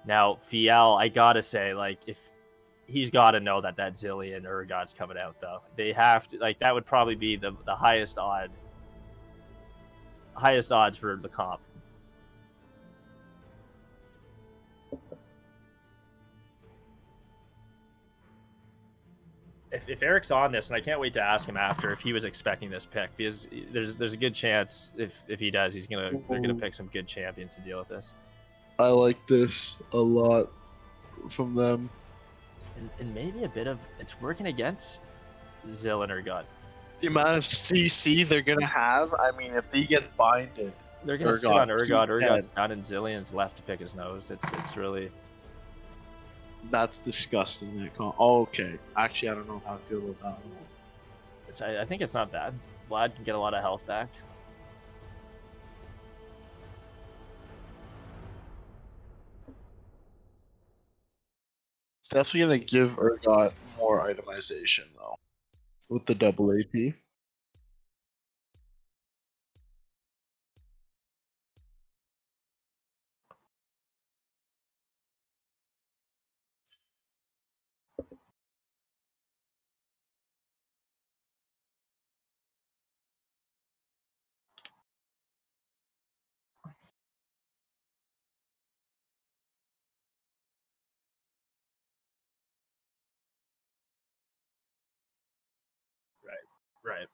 Now, Fiel, I gotta say, like, if he's got to know that Zillion Urgot's coming out, though. They have to, like, that would probably be the highest odds for the comp. If Eric's on this, and I can't wait to ask him after if he was expecting this pick, because there's a good chance if he does, they're gonna pick some good champions to deal with this. I like this a lot from them. And maybe a bit of it's working against Zill and Urgot. The amount of CC they're gonna have, I mean, if he gets binded, they're gonna sit on Urgot. Urgot's done, and Zillion's left to pick his nose. It's really. That's disgusting. Oh, okay. Actually, I don't know how I feel about that. I think it's not bad. Vlad can get a lot of health back. It's definitely going to give Urgot more itemization, though, with the double AP. Right.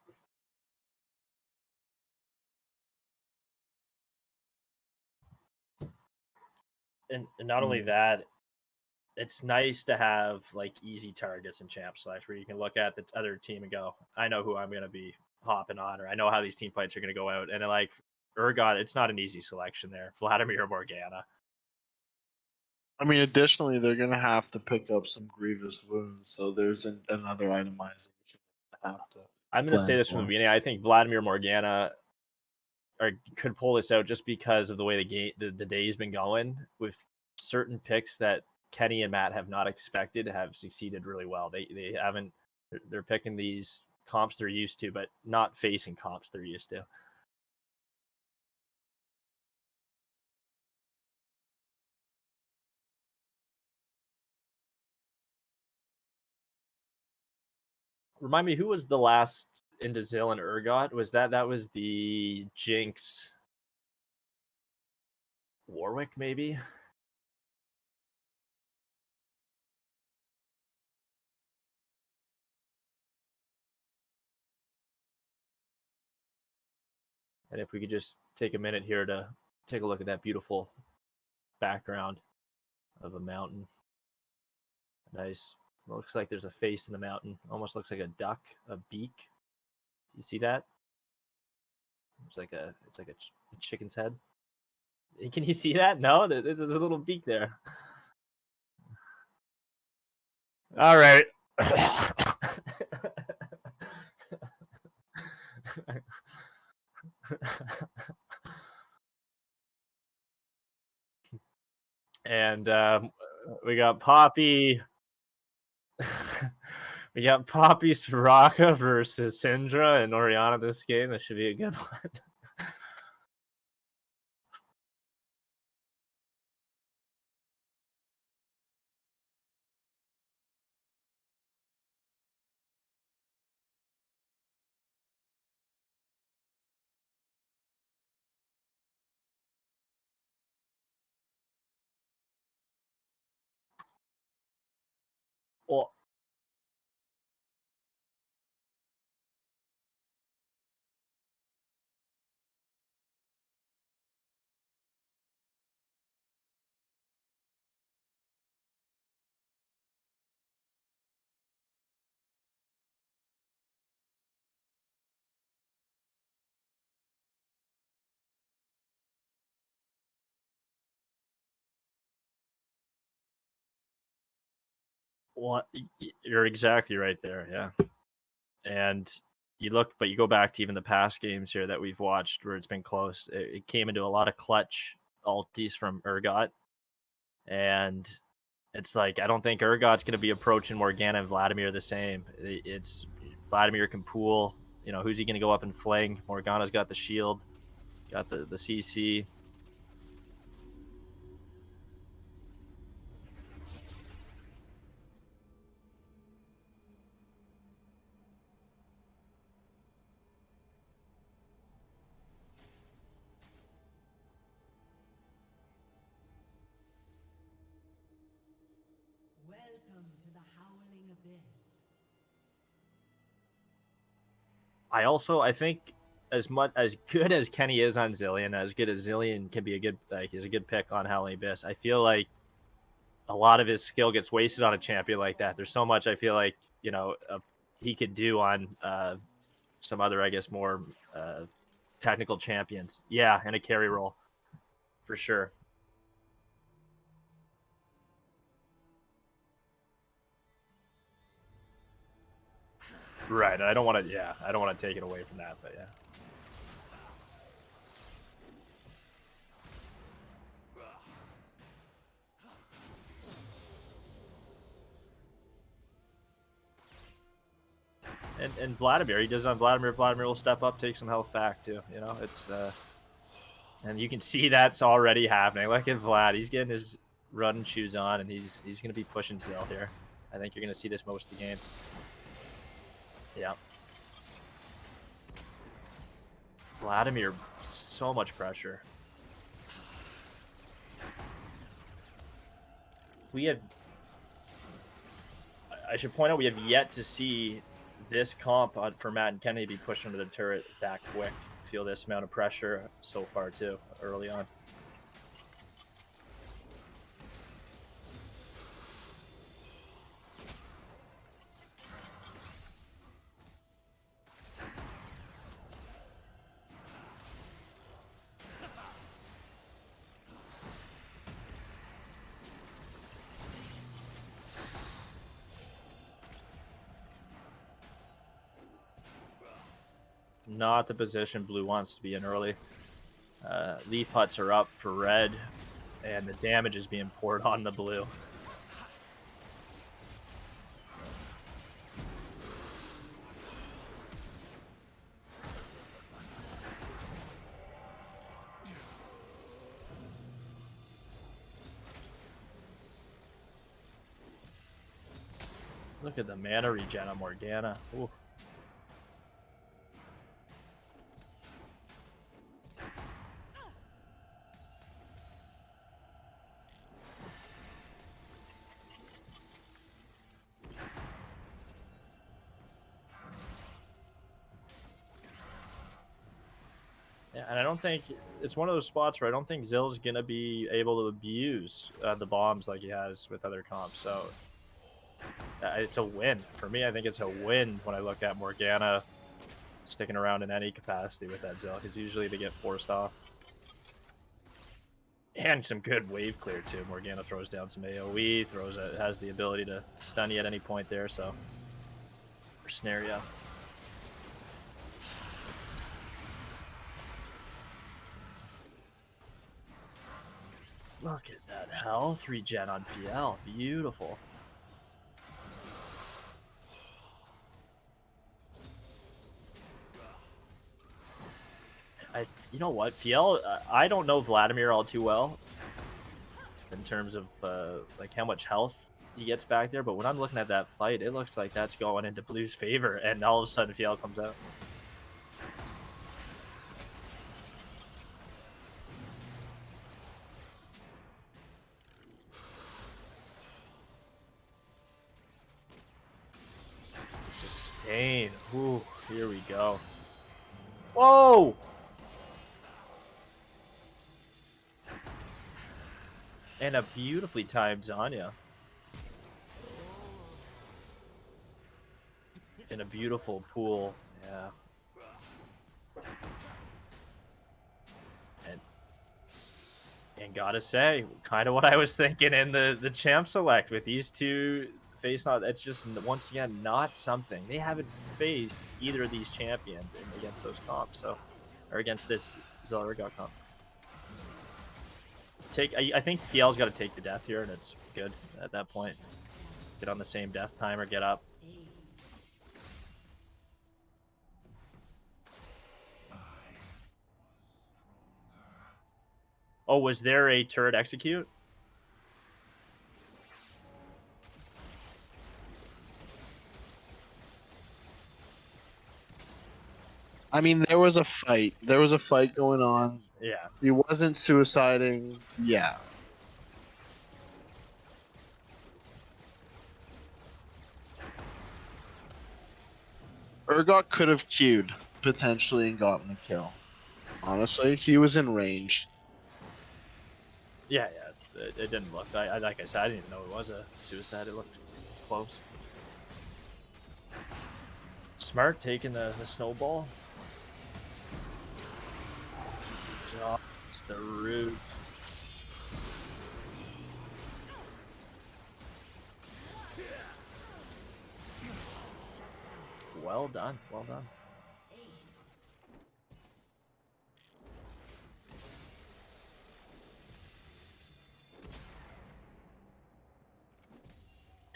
And not only that, it's nice to have like easy targets in Champ Slash where you can look at the other team and go, I know who I'm going to be hopping on, or I know how these team fights are going to go out. And like Urgot, it's not an easy selection there. Vladimir Morgana. I mean, additionally, they're going to have to pick up some grievous wounds, so there's another itemization they have to. I'm going to say this from the beginning. I think Vladimir Morgana could pull this out just because of the way the day's been going with certain picks that Kenny and Matt have not expected have succeeded really well. They haven't. They're picking these comps they're used to, but not facing comps they're used to. Remind me, who was the last into Zill and Urgot? Was that was the Jinx Warwick, maybe? And if we could just take a minute here to take a look at that beautiful background of a mountain. Nice. Looks like there's a face in the mountain. Almost looks like a duck, a beak. You see that? It's like a chicken's head. Can you see that? No, there's a little beak there. All right. And we got Poppy. We got Poppy Soraka versus Syndra and Orianna this game. This should be a good one. Well, you're exactly right there. Yeah. And you go back to even the past games here that we've watched where it's been close. It came into a lot of clutch ultis from Urgot. And it's like, I don't think Urgot's going to be approaching Morgana and Vladimir the same. It's Vladimir can pool. Who's he going to go up and fling? Morgana's got the shield, got the CC. I think as good as Kenny is on Zilean, as good as Zilean can be he's a good pick on Howling Abyss. I feel like a lot of his skill gets wasted on a champion like that. There's so much I feel like he could do on some other, I guess, more technical champions. Yeah, and a carry role for sure. Right, and I don't want to take it away from that, but yeah. And Vladimir, he does on Vladimir. Vladimir will step up, take some health back too. It's and you can see that's already happening. Look at Vlad; he's getting his run shoes on, and he's going to be pushing Zill here. I think you're going to see this most of the game. Yeah. Vladimir, so much pressure. I should point out we have yet to see this comp for Matt and Kennedy be pushed under the turret that quick. Feel this amount of pressure so far too, early on. Not the position blue wants to be in early. Leaf huts are up for red, and the damage is being poured on the blue. Look at the mana regen on Morgana. Ooh. Yeah, and I don't think it's one of those spots where I don't think Zill's gonna be able to abuse the bombs like he has with other comps. So it's a win for me. I think it's a win when I look at Morgana sticking around in any capacity with that Zill, because usually they get forced off. And some good wave clear too. Morgana throws down some AoE, has the ability to stun you at any point there. So or snare you. Look at that health regen on PL. Beautiful. You know what, PL, I don't know Vladimir all too well in terms of like how much health he gets back there, but when I'm looking at that fight, it looks like that's going into Blue's favor, and all of a sudden PL comes out. Sustain. Ooh, here we go. Whoa! And a beautifully timed Zanya. In a beautiful pool, yeah. And gotta say, kind of what I was thinking in the champ select with these two face not. It's just once again not something they haven't faced either of these champions against those comps. So, or against this Zellrigot comp. I think Fiel's got to take the death here, and it's good at that point. Get on the same death timer, get up. Oh, was there a turret execute? I mean, there was a fight. There was a fight going on. Yeah. He wasn't suiciding. Yeah. Urgot could have queued potentially and gotten the kill. Honestly, he was in range. Yeah, it didn't look. Like I said, I didn't even know it was a suicide. It looked close. Smart taking the snowball. It's the root. Well done. Well done.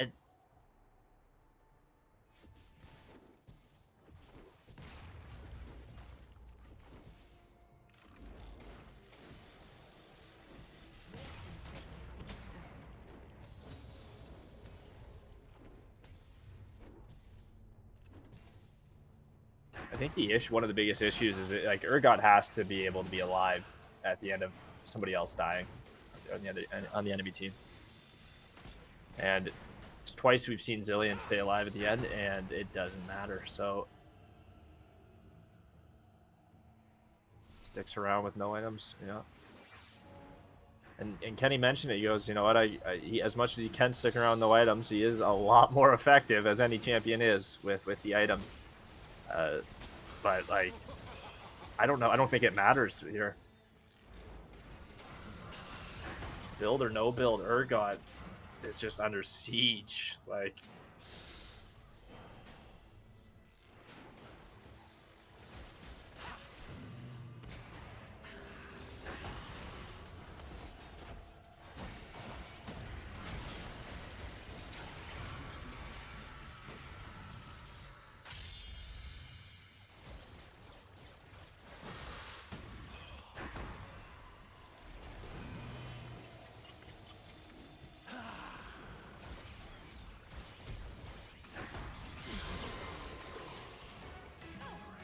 And I think one of the biggest issues is like Urgot has to be able to be alive at the end of somebody else dying on the enemy team. And it's twice we've seen Zilean stay alive at the end, and it doesn't matter. So sticks around with no items, yeah. And Kenny mentioned it. He goes, you know what? He, as much as he can stick around with no items, he is a lot more effective, as any champion is, with the items. But like, I don't know. I don't think it matters here. Build or no build, Urgot is just under siege. Like,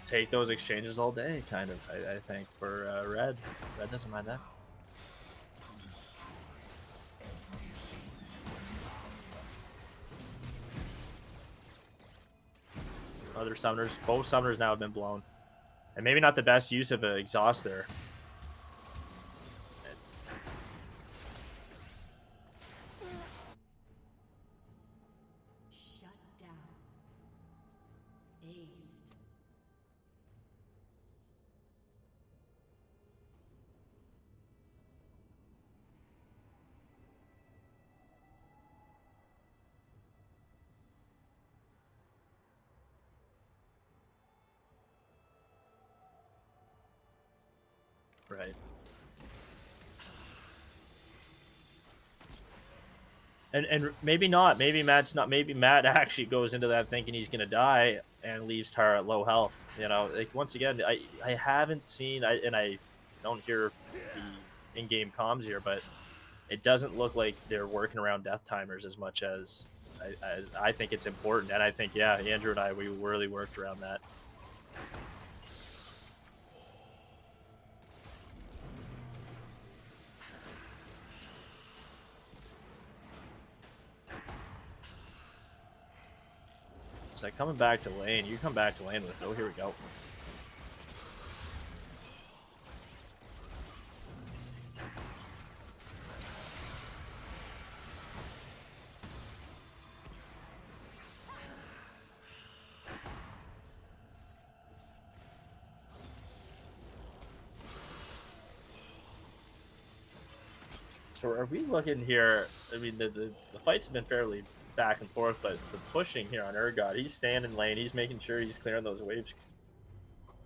take those exchanges all day, kind of. I think for Red. Red doesn't mind that. Other summoners, both summoners now have been blown, and maybe not the best use of an exhaust there. Shut down. Aced. Right. And maybe not. Maybe Matt's not. Maybe Matt actually goes into that thinking he's gonna die and leaves Tara at low health. You know, like once again, I haven't seen and I don't hear the in-game comms here, but it doesn't look like they're working around death timers as much as I think it's important. And I think, yeah, Andrew and I, we really worked around that. It's like coming back to lane. You come back to lane with, oh, here we go. So are we looking here? I mean, the fights have been fairly back and forth, but the pushing here on Urgot, he's staying in lane. He's making sure he's clearing those waves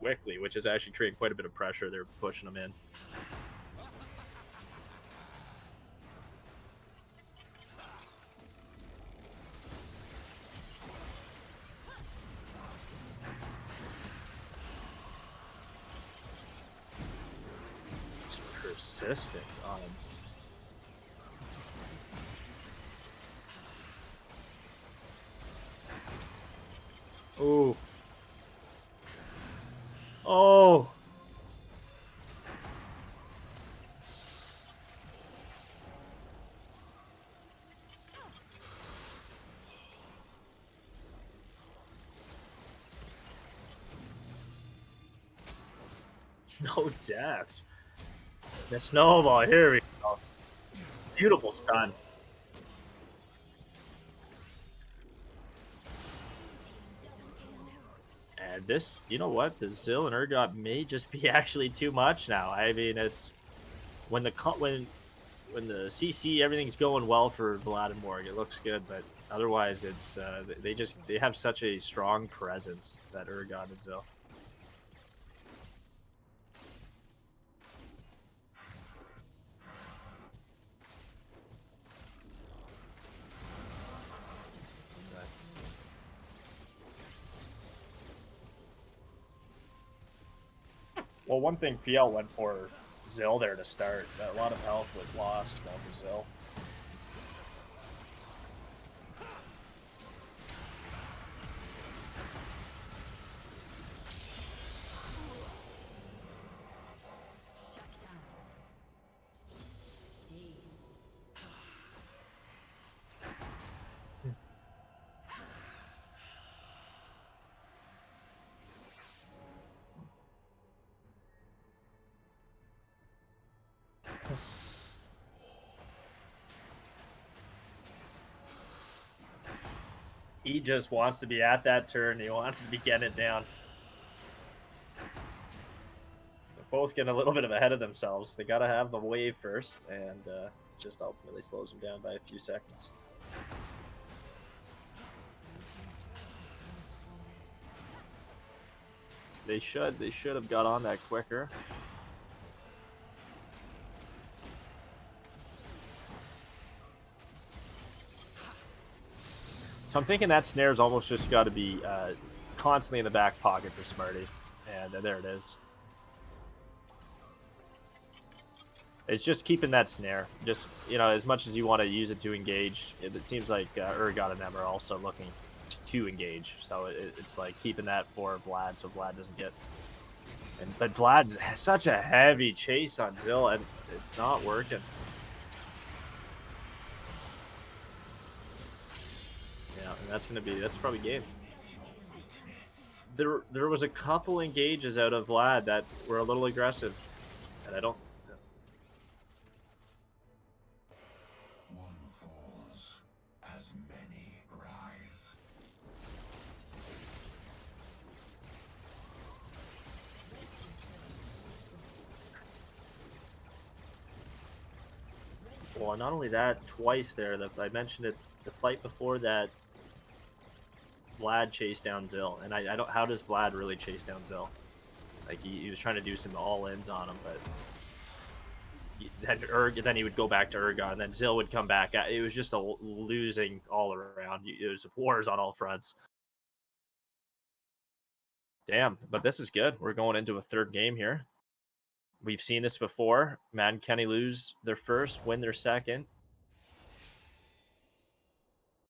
quickly, which is actually creating quite a bit of pressure. They're pushing him in. It's persistent on him. Oh. Oh. No deaths. The snowball. Here we go. Beautiful stun. And this, you know what? The Zill and Urgot may just be actually too much now. I mean, it's when the when the CC everything's going well for Vlad and Morg, it looks good, but otherwise it's they have such a strong presence, that Urgot and Zill. Well, one thing PL went for Zill there to start. A lot of health was lost going for Zill. He just wants to be at that turn. He wants to be getting it down. They're both getting a little bit of ahead of themselves. They got to have the wave first, and just ultimately slows them down by a few seconds. They should have got on that quicker. So I'm thinking that snare's almost just got to be constantly in the back pocket for Smarty. And there it is. It's just keeping that snare. Just, you know, as much as you want to use it to engage, it seems like Urgot and them are also looking to engage. So it's like keeping that for Vlad so Vlad doesn't get... But Vlad's such a heavy chase on Zill, and it's not working. Yeah, and that's probably game. There was a couple engages out of Vlad that were a little aggressive, and I don't... One falls, as many rise. Well, not only that, twice there, I mentioned it, the fight before that, Vlad chased down Zill, and I don't. How does Vlad really chase down Zill? Like he was trying to do some all-ins on him, but then he would go back to Urgot, and then Zill would come back. It was just a losing all around. It was wars on all fronts. Damn, but this is good. We're going into a third game here. We've seen this before. Mad and Kenny lose their first, win their second.